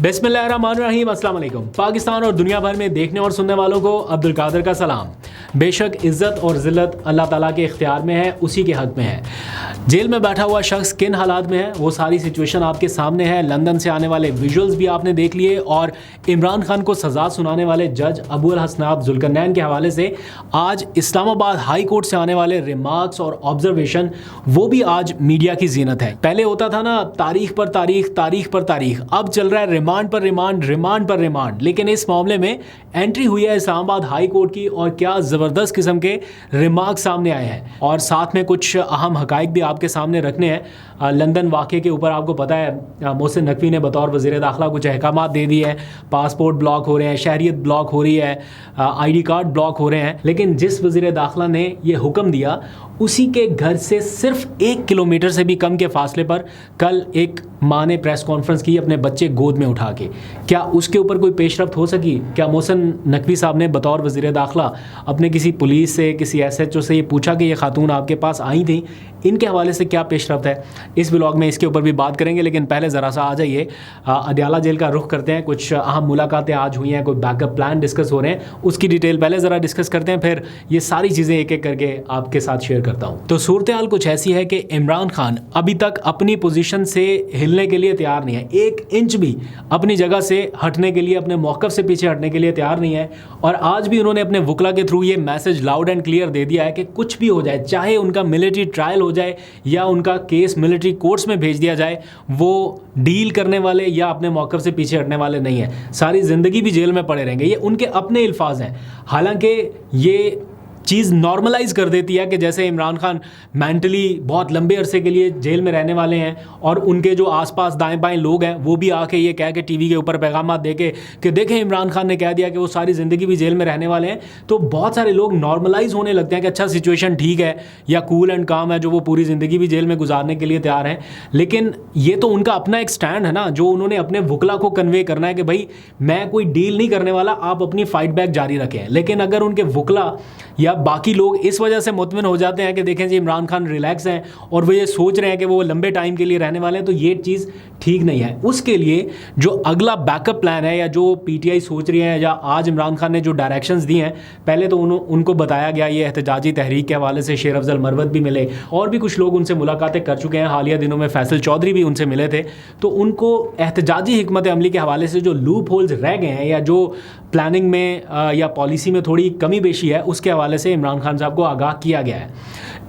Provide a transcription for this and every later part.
बिस्मिल्लाहिर्रहमानिर्रहीम, अस्सलाम वालेकुम। पाकिस्तान और दुनिया भर में देखने और सुनने वालों को अब्दुल कादिर का सलाम। बेशक इज़्ज़त और ज़िल्लत अल्लाह ताला के इख्तियार में है, उसी के हक़ में है। जेल में बैठा हुआ शख्स किन हालात में है वो सारी सिचुएशन आपके सामने है। लंदन से आने वाले विजुअल्स भी आपने देख लिए और इमरान खान को सज़ा सुनाने वाले जज अबू अल हसनात जुल्करनैन के हवाले से आज इस्लामाबाद हाई कोर्ट से आने वाले रिमार्क्स और ऑब्जर्वेशन, वो भी आज मीडिया की जीनत है। पहले होता था ना तारीख पर तारीख, तारीख पर तारीख, अब चल रहा है रिमांड पर रिमांड, रिमांड पर रिमांड। लेकिन इस मामले में एंट्री हुई है इस्लामाबाद हाई कोर्ट की और क्या ज़बरदस्त किस्म के रिमार्क सामने आए हैं और साथ में कुछ अहम हकाइक भी आपके सामने रखने हैं। लंदन वाक़े के ऊपर आपको पता है मोहसिन नकवी ने बतौर वज़ीर दाखिला कुछ अहकामात दे दिए हैं। पासपोर्ट ब्लॉक हो रहे हैं, शहरियत ब्लॉक हो रही है, ID कार्ड ब्लॉक हो रहे हैं। लेकिन जिस वज़ीर दाखिला ने ये हुक्म दिया उसी के घर से सिर्फ 1 किलोमीटर से भी कम के फासले पर कल एक माँ ने प्रेस कॉन्फ्रेंस की अपने बच्चे गोद में उठा के, क्या उसके ऊपर कोई पेशरफ्त हो सकी? क्या मोहसिन नकवी साहब ने बतौर वज़ीर दाखिला अपने किसी पुलिस से, किसी SHO से ये पूछा कि ये खातून आपके पास आई थी, इनके हवाले से क्या पेशरफ्त है? इस ब्लॉग में इसके ऊपर भी बात करेंगे। लेकिन पहले ज़रा सा आ जाइए अदियाला जेल का रुख करते हैं। कुछ अहम मुलाकातें आज हुई हैं, कोई बैकअप प्लान डिस्कस हो रहे हैं, उसकी डिटेल पहले ज़रा डिस्कस करते हैं, फिर ये सारी चीज़ें एक एक करके आपके साथ शेयर करता हूँ। तो सूरत हाल कुछ ऐसी है कि इमरान खान अभी तक अपनी पोजीशन से हिलने के लिए तैयार नहीं है, 1 इंच भी अपनी जगह से हटने के लिए, अपने मौक़िफ़ से पीछे हटने के लिए तैयार नहीं है। और आज भी उन्होंने अपने वकला के थ्रू ये मैसेज लाउड एंड क्लियर दे दिया है कि कुछ भी हो जाए, चाहे उनका मिलिट्री ट्रायल हो जाए या उनका केस मिलिट्री कोर्ट्स में भेज दिया जाए, वो डील करने वाले या अपने मौक़िफ़ से पीछे हटने वाले नहीं है। सारी ज़िंदगी भी जेल में पड़े रहेंगे, ये उनके अपने अल्फाज हैं। हालांकि ये चीज़ नॉर्मलाइज़ कर देती है कि जैसे इमरान खान मेंटली बहुत लंबे अरसे के लिए जेल में रहने वाले हैं और उनके जो आसपास दाएं बाएं लोग हैं वो भी आके ये कह के टीवी के ऊपर पैगाम दे के कि देखें इमरान खान ने कह दिया कि वो सारी ज़िंदगी भी जेल में रहने वाले हैं। तो बहुत सारे लोग नॉर्मलाइज़ होने लगते हैं कि अच्छा सिचुएशन ठीक है या कूल एंड काम है, जो वो पूरी ज़िंदगी भी जेल में गुजारने के लिए तैयार हैं। लेकिन ये तो उनका अपना एक स्टैंड है ना, जो उन्होंने अपने वकला को कन्वे करना है कि भाई मैं कोई डील नहीं करने वाला, आप अपनी फ़ाइट बैक जारी रखें। लेकिन अगर उनके वकला या बाकी लोग इस वजह से मुतमिन हो जाते हैं कि देखें जी इमरान खान रिलैक्स हैं और वो ये सोच रहे हैं कि वो लंबे टाइम के लिए रहने वाले हैं, तो ये चीज़ ठीक नहीं है। उसके लिए जो अगला बैकअप प्लान है या जो PTI सोच रही है या आज इमरान खान ने जो डायरेक्शंस दिए हैं, पहले तो उनको बताया गया ये एहतजाजी तहरीक के हवाले से शेर अफजल मरवत भी मिले और भी कुछ लोग उनसे मुलाकातें कर चुके हैं। हालिया दिनों में फैसल चौधरी भी उनसे मिले थे। तो उनको एहतजाजी हिकमत अमली के हवाले से जो लूप होल्स रह गए हैं या जो प्लानिंग में या पॉलिसी में थोड़ी कमी बेशी है, उसके हवाले से इमरान खान साहब को आगाह किया गया है।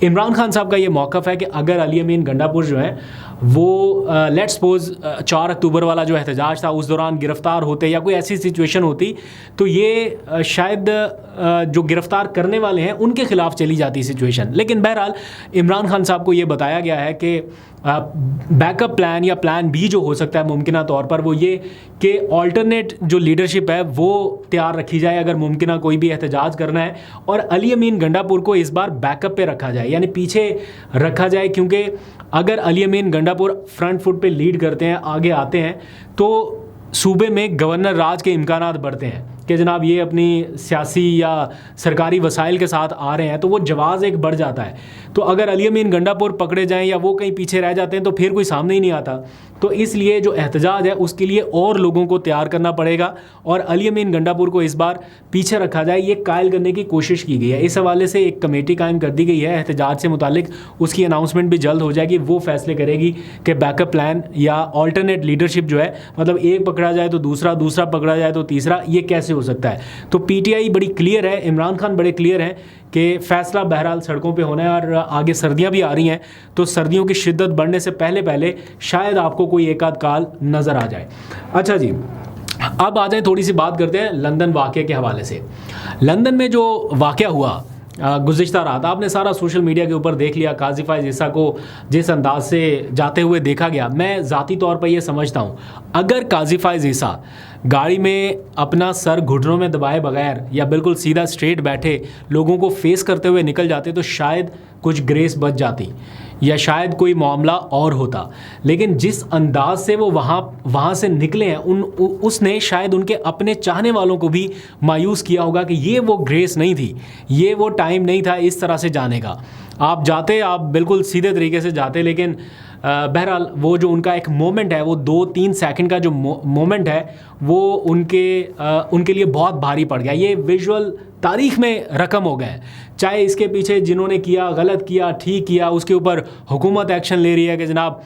इमरान खान साहब का ये मौक़िफ़ है कि अगर अली अमीन गंडापुर जो है वो लेट्स सपोज 4 अक्टूबर वाला जो एहतजाज था उस दौरान गिरफ़्तार होते या कोई ऐसी सिचुएशन होती, तो ये शायद जो गिरफ़्तार करने वाले हैं उनके ख़िलाफ़ चली जाती सिचुएशन। लेकिन बहरहाल इमरान खान साहब को ये बताया गया है कि बैकअप प्लान या प्लान B जो हो सकता है मुमकिना तौर पर वो ये कि ऑल्टरनेट जो लीडरशिप है वो तैयार रखी जाए अगर मुमकिना कोई भी एहतजाज करना है, और अली अमीन गंडापुर को इस बार बैकअप पे रखा जाए, यानी पीछे रखा जाए। क्योंकि अगर अली अमीन गंडापुर फ्रंट फुट पे लीड करते हैं, आगे आते हैं, तो सूबे में गवर्नर राज के इम्कानात बढ़ते हैं कि जनाब ये अपनी सियासी या सरकारी वसाइल के साथ आ रहे हैं, तो वो जवाज़ एक बढ़ जाता है। तो अगर अली अमीन गंडापुर पकड़े जाएं या वो कहीं पीछे रह जाते हैं तो फिर कोई सामने ही नहीं आता। तो इसलिए जो एहतजाज है उसके लिए और लोगों को तैयार करना पड़ेगा और अली अमीन गंडापुर को इस बार पीछे रखा जाए, ये कायल करने की कोशिश की गई है। इस हवाले से एक कमेटी कायम कर दी गई है एहतजाज से मुतालिक, उसकी अनाउंसमेंट भी जल्द हो जाएगी। वो फैसले करेगी कि बैकअप प्लान या ऑल्टरनेट लीडरशिप जो है, मतलब एक पकड़ा जाए तो दूसरा, दूसरा पकड़ा जाए तो तीसरा, ये कैसे हो सकता है। तो PTI बड़ी क्लियर है, इमरान खान बड़े क्लियर हैं कि फ़ैसला बहरहाल सड़कों पे होना है। और आगे सर्दियां भी आ रही हैं, तो सर्दियों की शिद्दत बढ़ने से पहले पहले शायद आपको कोई एक आध काल नज़र आ जाए। अच्छा जी, अब आ जाए थोड़ी सी बात करते हैं लंदन वाक़े के हवाले से। लंदन में जो वाक़या हुआ गुज़िश्ता रात, आपने सारा सोशल मीडिया के ऊपर देख लिया। काजी फ़ाइज़ ईसा को जिस अंदाज से जाते हुए देखा गया, मैं ज़ाती तौर पर यह समझता हूँ अगर काजी फ़ाइज़ ईसा गाड़ी में अपना सर घुटनों में दबाए बगैर या बिल्कुल सीधा स्ट्रेट बैठे लोगों को फेस करते हुए निकल जाते तो शायद कुछ ग्रेस बच जाती या शायद कोई मामला और होता। लेकिन जिस अंदाज से वो वहाँ से निकले हैं उसने शायद उनके अपने चाहने वालों को भी मायूस किया होगा कि ये वो ग्रेस नहीं थी, ये वो टाइम नहीं था इस तरह से जाने का। आप जाते, आप बिल्कुल सीधे तरीके से जाते, लेकिन بہرحال وہ جو ان کا ایک مومنٹ ہے، وہ 2-3 سیکنڈ کا جو مومنٹ ہے وہ ان کے لیے بہت بھاری پڑ گیا. یہ ویژول تاریخ میں رقم ہو گئے ہیں. چاہے اس کے پیچھے جنہوں نے کیا، غلط کیا، ٹھیک کیا، اس کے اوپر حکومت ایکشن لے رہی ہے کہ جناب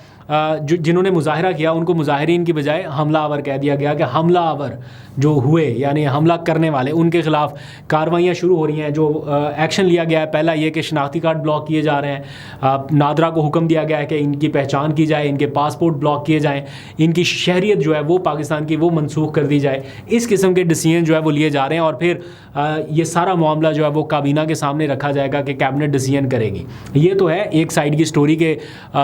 جنہوں نے مظاہرہ کیا ان کو مظاہرین کی بجائے حملہ آور کہہ دیا گیا کہ حملہ آور جو ہوئے یعنی حملہ کرنے والے ان کے خلاف کارروائیاں شروع ہو رہی ہیں. جو ایکشن لیا گیا ہے پہلا یہ کہ شناختی کارڈ بلاک کیے جا رہے ہیں. نادرا کو حکم دیا گیا ہے کہ ان کی پہچان کی جائے، ان کے پاسپورٹ بلاک کیے جائیں، ان کی شہریت جو ہے وہ پاکستان کی وہ منسوخ کر دی جائے. اس قسم کے ڈیسیژن جو ہے وہ لیے جا رہے ہیں اور پھر یہ سارا معاملہ جو ہے وہ کابینہ کے سامنے رکھا جائے گا کہ کیبنٹ ڈیسیژن کرے گی. یہ تو ہے ایک سائیڈ کی سٹوری کے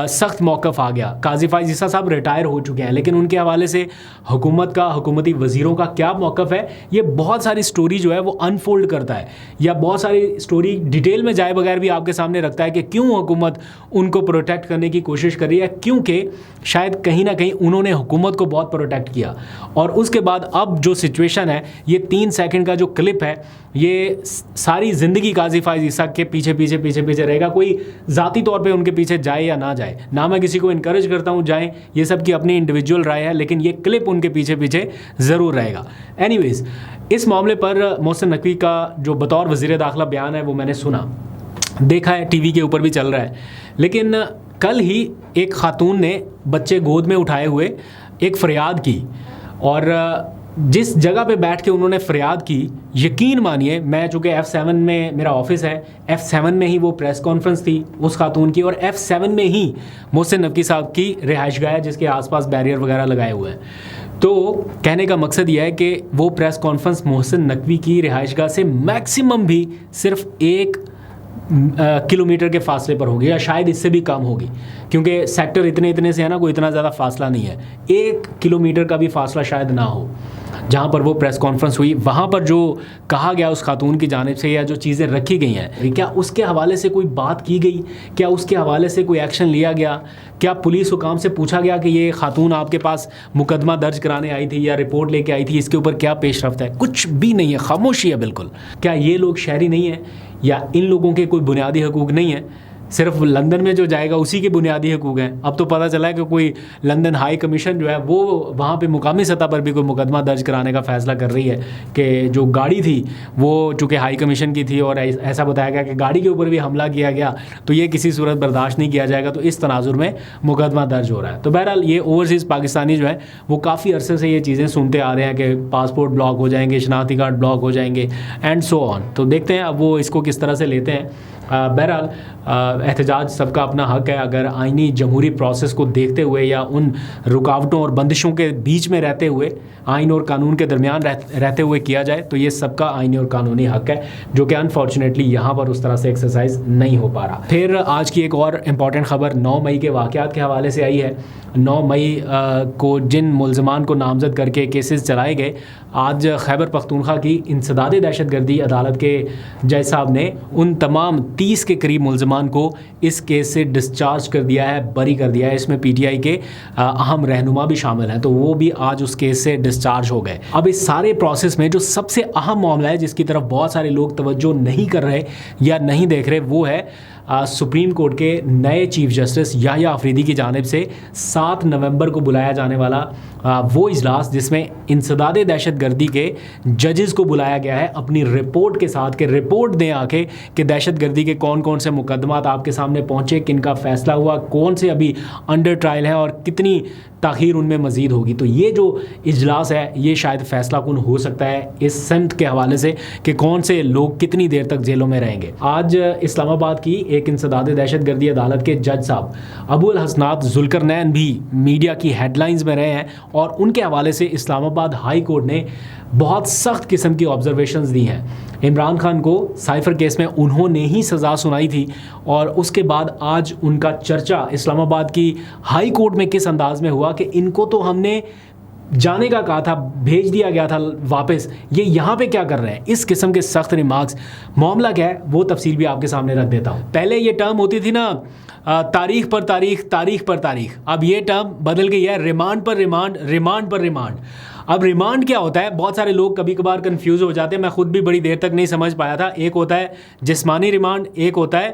سخت موقف آ گیا. قاضی فائز عیسیٰ صاحب ریٹائر ہو چکے ہیں لیکن ان کے حوالے سے حکومت کا، حکومتی وزیروں کا کیا موقف ہے، یہ بہت ساری سٹوری جو ہے وہ انفولڈ کرتا ہے یا بہت ساری سٹوری ڈیٹیل میں جائے بغیر بھی آپ کے سامنے رکھتا ہے کہ کیوں حکومت ان کو پروٹیکٹ کرنے کی کوشش کر رہی ہے. کیونکہ شاید کہیں نہ کہیں انہوں نے حکومت کو بہت پروٹیکٹ کیا اور اس کے بعد اب جو سچویشن ہے، یہ 3 سیکنڈ کا جو کلپ ہے، یہ ساری زندگی قاضی فائز عیسیٰ کے پیچھے رہے گا. کوئی ذاتی طور پہ ان کے پیچھے جائے یا نہ جائے، نہ میں کسی کو انکریج کرتا ہوں جائیں، یہ سب کی اپنی انڈیویجول رائے ہے، لیکن یہ کلپ ان کے پیچھے ضرور رہے گا. اینی ویز اس معاملے پر محسن نقوی کا جو بطور وزیر داخلہ بیان ہے وہ میں نے سنا، دیکھا ہے، ٹی وی کے اوپر بھی چل رہا ہے. لیکن کل ہی ایک خاتون نے بچے گود میں اٹھائے ہوئے ایک فریاد کی اور جس جگہ پہ بیٹھ کے انہوں نے فریاد کی، یقین مانیے میں چونکہ F7 میں میرا آفس ہے، F7 میں ہی وہ پریس کانفرنس تھی اس خاتون کی اور F7 میں ہی محسن نقوی صاحب کی رہائش گاہ ہے جس کے آس پاس بیریئر وغیرہ لگائے ہوئے ہیں. تو کہنے کا مقصد یہ ہے کہ وہ پریس کانفرنس محسن نقوی کی رہائش گاہ سے میکسیمم بھی صرف 1 کلومیٹر کے فاصلے پر ہوگی یا شاید اس سے بھی کم ہوگی، کیونکہ سیکٹر اتنے سے ہے نا، کوئی اتنا زیادہ فاصلہ نہیں ہے. 1 کلومیٹر کا بھی فاصلہ شاید نہ ہو جہاں پر وہ پریس کانفرنس ہوئی. وہاں پر جو کہا گیا اس خاتون کی جانب سے یا جو چیزیں رکھی گئی ہیں، کیا اس کے حوالے سے کوئی بات کی گئی؟ کیا اس کے حوالے سے کوئی ایکشن لیا گیا؟ کیا پولیس حکام سے پوچھا گیا کہ یہ خاتون آپ کے پاس مقدمہ درج کرانے آئی تھی یا رپورٹ لے کے آئی تھی، اس کے اوپر کیا پیش رفت ہے؟ کچھ بھی نہیں ہے، خاموشی ہے بالکل. کیا یہ لوگ شہری نہیں ہیں یا ان لوگوں کے کوئی بنیادی حقوق نہیں ہیں؟ صرف لندن میں جو جائے گا اسی کے بنیادی حقوق ہیں. اب تو پتہ چلا ہے کہ کوئی لندن ہائی کمیشن جو ہے وہ وہاں پہ مقامی سطح پر بھی کوئی مقدمہ درج کرانے کا فیصلہ کر رہی ہے کہ جو گاڑی تھی وہ چونکہ ہائی کمیشن کی تھی اور ایسا بتایا گیا کہ گاڑی کے اوپر بھی حملہ کیا گیا تو یہ کسی صورت برداشت نہیں کیا جائے گا. تو اس تناظر میں مقدمہ درج ہو رہا ہے. تو بہرحال یہ اوورسیز پاکستانی جو ہیں وہ کافی عرصے سے یہ چیزیں سنتے آ رہے ہیں کہ پاسپورٹ بلاک ہو جائیں گے، شناختی کارڈ بلاک ہو جائیں گے اینڈ سو آن. تو دیکھتے ہیں اب وہ اس کو کس طرح سے لیتے ہیں. بہرحال احتجاج سب کا اپنا حق ہے. اگر آئینی جمہوری پروسیس کو دیکھتے ہوئے یا ان رکاوٹوں اور بندشوں کے بیچ میں رہتے ہوئے، آئین اور قانون کے درمیان رہتے ہوئے کیا جائے تو یہ سب کا آئینی اور قانونی حق ہے، جو کہ انفارچونیٹلی یہاں پر اس طرح سے ایکسرسائز نہیں ہو پا رہا. پھر آج کی ایک اور امپورٹنٹ خبر 9 مئی کے واقعات کے حوالے سے آئی ہے. 9 مئی کو جن ملزمان کو نامزد کر کے کیسز چلائے گئے، آج خیبر پختونخوا کی انسداد دہشت گردی عدالت کے جج صاحب نے ان تمام 30 کے قریب ملزمان کو اس کیس سے ڈسچارج کر دیا ہے، بری کر دیا ہے. اس میں پی ٹی آئی کے اہم رہنما بھی شامل ہیں، تو وہ بھی آج اس کیس سے ڈسچارج ہو گئے. اب اس سارے پروسیس میں جو سب سے اہم معاملہ ہے جس کی طرف بہت سارے لوگ توجہ نہیں کر رہے یا نہیں دیکھ رہے، وہ ہے سپریم کورٹ کے نئے چیف جسٹس یحییٰ آفریدی کی جانب سے 7 نومبر کو بلایا جانے والا وہ اجلاس جس میں انسداد دہشت گردی کے ججز کو بلایا گیا ہے اپنی رپورٹ کے ساتھ کہ رپورٹ دیں آ کے کہ دہشت گردی کے کون کون سے مقدمات آپ کے سامنے پہنچے، کن کا فیصلہ ہوا، کون سے ابھی انڈر ٹرائل ہیں اور کتنی تاخیر ان میں مزید ہوگی. تو یہ جو اجلاس ہے یہ شاید فیصلہ کن ہو سکتا ہے اس سمت کے حوالے سے کہ کون سے لوگ کتنی دیر تک جیلوں میں رہیں گے. آج اسلام آباد کی ایک انسداد دہشت گردی عدالت کے جج صاحب ابو الحسنات ذوالقرنین بھی میڈیا کی ہیڈ لائنز میں رہے ہیں اور ان کے حوالے سے اسلام آباد ہائی کورٹ نے بہت سخت قسم کی آبزرویشنز دی ہیں. عمران خان کو سائفر کیس میں انہوں نے ہی سزا سنائی تھی اور اس کے بعد آج ان کا چرچا اسلام آباد کی ہائی کورٹ میں کس انداز میں ہوا کہ ان کو تو ہم نے جانے کا کہا تھا، بھیج دیا گیا تھا واپس، یہ یہاں پہ کیا کر رہے ہیں. اس قسم کے سخت ریمارکس. معاملہ کیا ہے وہ تفصیل بھی آپ کے سامنے رکھ دیتا ہوں. پہلے یہ ٹرم ہوتی تھی نا تاریخ پر تاریخ، تاریخ پر تاریخ، اب یہ ٹرم بدل گئی ہے ریمانڈ پر ریمانڈ، ریمانڈ پر ریمانڈ. اب ریمانڈ کیا ہوتا ہے؟ بہت سارے لوگ کبھی کبھار کنفیوز ہو جاتے ہیں، میں خود بھی بڑی دیر تک نہیں سمجھ پایا تھا. ایک ہوتا ہے جسمانی ریمانڈ، ایک ہوتا ہے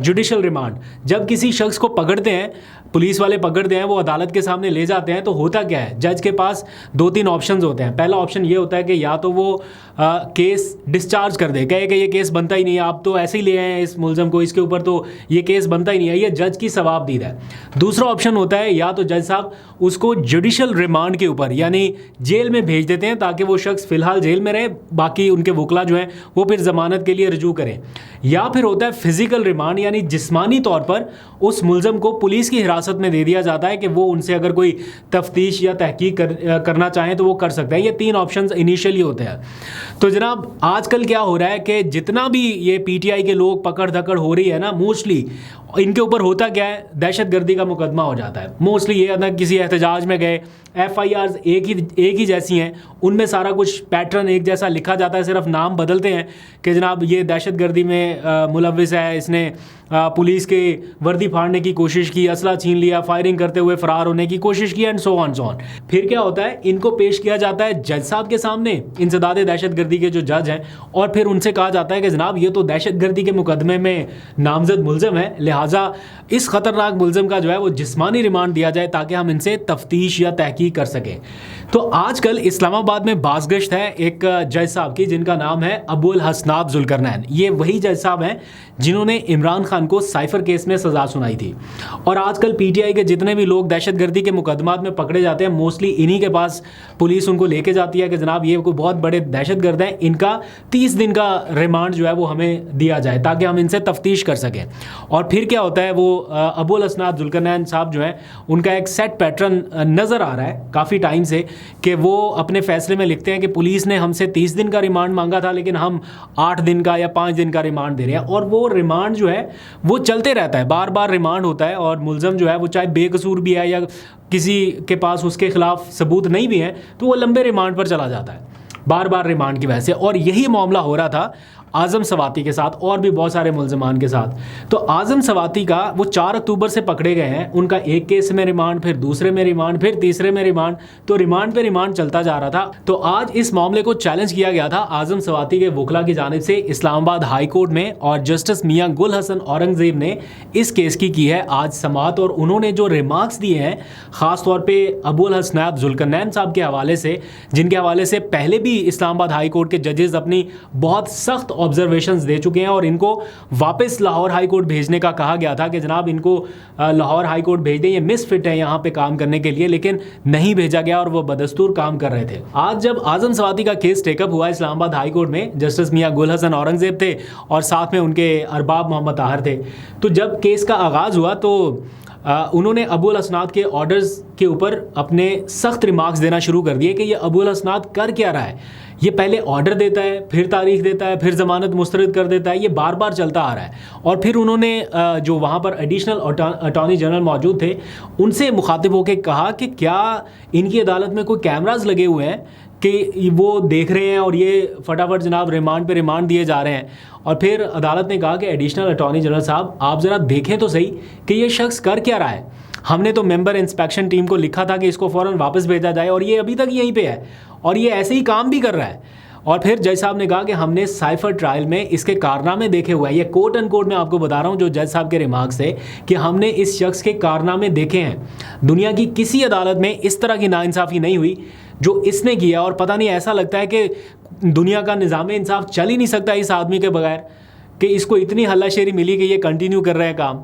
جوڈیشل ریمانڈ. جب کسی شخص کو پکڑتے ہیں पुलिस वाले पकड़ते हैं, वो अदालत के सामने ले जाते हैं, तो होता क्या है, जज के पास 2-3 ऑप्शंस होते हैं। पहला ऑप्शन ये होता है कि या तो वो केस डिस्चार्ज कर दे, कहे कि ये केस बनता ही नहीं है, आप तो ऐसे ही ले आए हैं इस मुलजम को, इसके ऊपर तो ये केस बनता ही नहीं है, ये जज की सवाबदीद है। दूसरा ऑप्शन होता है या तो जज साहब उसको जुडिशल रिमांड के ऊपर यानी जेल में भेज देते हैं ताकि वो शख्स फ़िलहाल जेल में रहे, बाकी उनके वकला जो हैं वो फिर ज़मानत के लिए रजू करें। या फिर होता है फिज़िकल रिमांड, यानी जिस्मानी तौर पर उस मुलजम को पुलिस की हिरासत में दे दिया जाता है कि वो उनसे अगर कोई तफ्तीश या तहकीक करना चाहें तो वो कर सकते हैं। ये 3 ऑप्शंस इनिशियली होते हैं। तो जनाब आजकल क्या हो रहा है कि जितना भी ये पीटीआई के लोग पकड़ धकड़ हो रही है ना, मोस्टली इनके ऊपर होता क्या है, दहशत गर्दी का मुकदमा हो जाता है। मोस्टली ये ना किसी एहतजाज में गए, FIRs एक ही जैसी हैं, उनमें सारा कुछ पैटर्न एक जैसा लिखा जाता है, सिर्फ नाम बदलते हैं कि जनाब ये दहशत गर्दी में मुलव्विस है, इसने पुलिस के वर्दी फाड़ने की कोशिश की, असला छीन लिया, फायरिंग करते हुए फरार होने की कोशिश की, एंड सो ऑन। फिर क्या होता है, इनको पेश किया जाता है जज साहब के सामने, इंसदाद दहशत गर्दी के जो जज हैं, और फिर उनसे कहा जाता है कि जनाब ये तो दहशत गर्दी के मुकदमे में नामजद मुलजम है, लिहाजा इस ख़तरनाक मुलजम का जो है वो जिस्मानी रिमांड दिया जाए ताकि हम इनसे तफ्तीश या तहकीक कर सकें। तो आजकल इस्लामाबाद में बाज़गश्त है एक जज साहब की जिनका नाम है अबुल हसनात जुल्करनैन। ये वही जज साहब हैं जिन्होंने इमरान खान को साइफर केस में सज़ा सुनाई थी। और आजकल पीटीआई के जितने भी लोग दहशतगर्दी के मुकदमात में पकड़े जाते हैं, मोस्टली इन्हीं के पास पुलिस उनको लेके जाती है कि जनाब ये कोई बहुत बड़े दहशतगर्द हैं, इनका 30 दिन का रिमांड जो है वो हमें दिया जाए ताकि हम इनसे तफ्तीश कर सकें। और फिर क्या होता है, वो अबुल हसनात जुल्करनैन साहब जो हैं उनका एक सेट पैटर्न नज़र आ रहा है काफ़ी टाइम से कि वो अपने फ़ैसले में लिखते हैं कि पुलिस ने हमसे 30 दिन का रिमांड मांगा था लेकिन हम 8 दिन का या 5 दिन का रिमांड दे रहे हैं। और वो रिमांड जो है वो चलते रहता है, बार बार रिमांड होता है, और मुलजम जो है वो चाहे बेकसूर भी है या किसी के पास उसके ख़िलाफ़ सबूत नहीं भी है तो वो लंबे रिमांड पर चला जाता है, बार बार रिमांड की वजह से। और यही मामला हो रहा था आज़म सवाती के साथ और भी बहुत सारे मुलजमान के साथ। तो आज़म सवाती का वो 4 अक्टूबर से पकड़े गए हैं, उनका एक केस में रिमांड, फिर दूसरे में रिमांड, फिर तीसरे में रिमांड, तो रिमांड पे रिमांड चलता जा रहा था। तो आज इस मामले को चैलेंज किया गया था आज़म सवाती के वकला की जानिब से इस्लामाबाद हाई कोर्ट में, और जस्टिस मियां गुल हसन औरंगज़ेब ने इस केस की है आज समाअत। और उन्होंने जो रिमार्क्स दिए हैं ख़ास तौर पर अबुल हसनात जुल्करनैन साहब के हवाले से, जिनके हवाले से पहले भी इस्लामाबाद हाई कोर्ट के जजेस अपनी बहुत सख्त ऑब्जर्वेशंस दे चुके हैं और इनको वापस लाहौर हाई कोर्ट भेजने का कहा गया था कि जनाब इनको लाहौर हाई कोर्ट भेज दें, ये मिसफिट है यहाँ पे काम करने के लिए, लेकिन नहीं भेजा गया और वो बदस्तूर काम कर रहे थे। आज जब आज़म सवाती का केस टेकअप हुआ इस्लामाबाद हाई कोर्ट में, जस्टिस मियां गुल हसन औरंगज़ेब थे और साथ में उनके अरबाब मोहम्मद ताहर थे। तो जब केस का आगाज़ हुआ तो उन्होंने अबुल हसनात के ऑर्डर्स के ऊपर अपने सख्त रिमार्क्स देना शुरू कर दिए कि ये अबुल हसनात कर क्या रहा है, ये पहले ऑर्डर देता है, फिर तारीख देता है, फिर ज़मानत मुस्तरद कर देता है, ये बार बार चलता आ रहा है। और फिर उन्होंने जो वहाँ पर एडिशनल अटॉर्नी जनरल मौजूद थे उनसे मुखातिब होकर कहा कि क्या इनकी अदालत में कोई कैमराज लगे हुए हैं कि वो देख रहे हैं और ये फटाफट जनाब रिमांड पे रिमांड दिए जा रहे हैं। और फिर अदालत ने कहा कि एडिशनल अटॉर्नी जनरल साहब आप ज़रा देखें तो सही कि ये शख्स कर क्या रहा है। हमने तो मेंबर इंस्पेक्शन टीम को लिखा था कि इसको फ़ौरन वापस भेजा जाए और ये अभी तक यहीं पे है और ये ऐसे ही काम भी कर रहा है। और फिर जज साहब ने कहा कि हमने साइफर ट्रायल में इसके कारनामे देखे हुए हैं। ये कोट एंड कोट मैं आपको बता रहा हूँ जो जज साहब के रिमार्क्स थे कि हमने इस शख्स के कारनामे देखे हैं। दुनिया की किसी अदालत में इस तरह की नाइंसाफ़ी नहीं हुई जो इसने किया, और पता नहीं ऐसा लगता है कि दुनिया का निज़ाम इंसाफ चल ही नहीं सकता इस आदमी के बगैर कि इसको इतनी हल्लाशेरी मिली कि ये कंटिन्यू कर रहे हैं काम।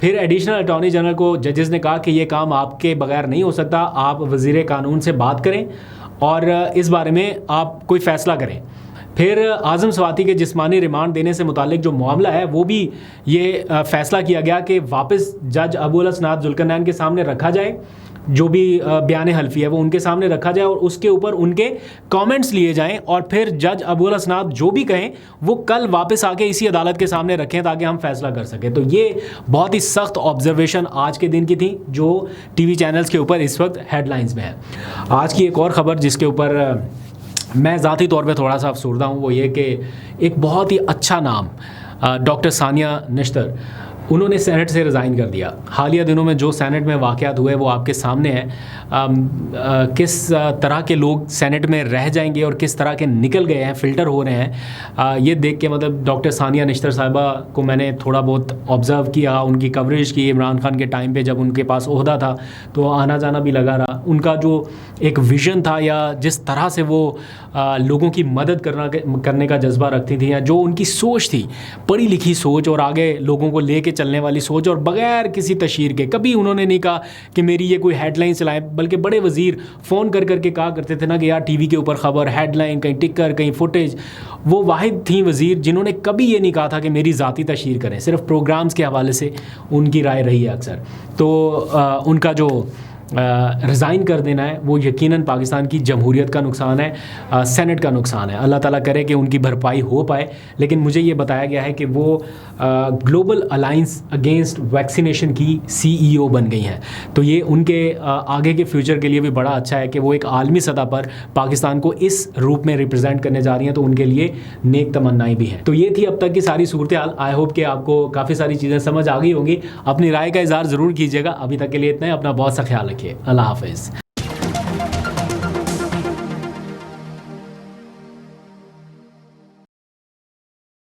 फिर एडिशनल अटॉर्नी जनरल को जजेस ने कहा कि ये काम आपके बगैर नहीं हो सकता, आप वज़ीर कानून से बात करें और इस बारे में आप कोई फ़ैसला करें। फिर आज़म सवाती के जिस्मानी रिमांड देने से मुतालिक जो मामला है वो भी ये फ़ैसला किया गया कि वापस जज अबुल हसनात जुल्करनैन के सामने रखा जाए, जो भी बयान हल्फी है वो उनके सामने रखा जाए और उसके ऊपर उनके कमेंट्स लिए जाएं, और फिर जज अबुल हसनात जो भी कहें वो कल वापस आके इसी अदालत के सामने रखें ताकि हम फैसला कर सकें। तो ये बहुत ही सख्त ऑब्जर्वेशन आज के दिन की थी जो टीवी चैनल्स के ऊपर इस वक्त हेडलाइंस में है। आज की एक और ख़बर जिसके ऊपर मैं ज़ाती तौर पे थोड़ा सा अफसरदा हूँ वो ये कि एक बहुत ही अच्छा नाम डॉक्टर सानिया निश्तर, انہوں نے سینٹ سے ریزائن کر دیا. حالیہ دنوں میں جو سینٹ میں واقعات ہوئے وہ آپ کے سامنے ہیں. کس طرح کے لوگ سینٹ میں رہ جائیں گے اور کس طرح کے نکل گئے ہیں, فلٹر ہو رہے ہیں, یہ دیکھ کے مطلب ڈاکٹر ثانیہ نشتر صاحبہ کو میں نے تھوڑا بہت آبزرو کیا, ان کی کوریج کی عمران خان کے ٹائم پہ جب ان کے پاس عہدہ تھا تو آنا جانا بھی لگا رہا. ان کا جو ایک ویژن تھا یا جس طرح سے وہ لوگوں کی مدد کرنے کا جذبہ رکھتی تھیں, یا جو ان کی سوچ تھی, پڑھی لکھی سوچ اور آگے لوگوں کو لے کے چلنے والی سوچ, اور بغیر کسی تشہیر کے کبھی انہوں نے نہیں کہا کہ میری یہ کوئی ہیڈ لائن چلائیں, بلکہ بڑے وزیر فون کر کے کہا کرتے تھے نا کہ یار ٹی وی کے اوپر خبر, ہیڈ لائن, کہیں ٹکر, کہیں فوٹیج. وہ واحد تھیں وزیر جنہوں نے کبھی یہ نہیں کہا تھا کہ میری ذاتی تشہیر کریں, صرف پروگرامز کے حوالے سے ان کی رائے رہی ہے اکثر. تو ان کا جو ریزائن کر دینا ہے وہ یقیناً پاکستان کی جمہوریت کا نقصان ہے, سینٹ کا نقصان ہے. اللہ تعالیٰ کرے کہ ان کی بھرپائی ہو پائے. لیکن مجھے یہ بتایا گیا ہے کہ وہ گلوبل الائنس اگینسٹ ویکسینیشن کی CEO بن گئی ہیں. تو یہ ان کے آگے کے فیوچر کے لیے بھی بڑا اچھا ہے کہ وہ ایک عالمی سطح پر پاکستان کو اس روپ میں ریپرزینٹ کرنے جا رہی ہیں, تو ان کے لیے نیک تمنائیں بھی ہیں. تو یہ تھی اب تک کی ساری صورتحال. آئی ہوپ کہ آپ کو کافی ساری چیزیں سمجھ آ گئی ہوں گی. اپنی رائے کا اظہار ضرور کیجیے گا. ابھی تک کے لیے اتنا ہے. اپنا بہت سا خیال رکھیے. اللہ حافظ.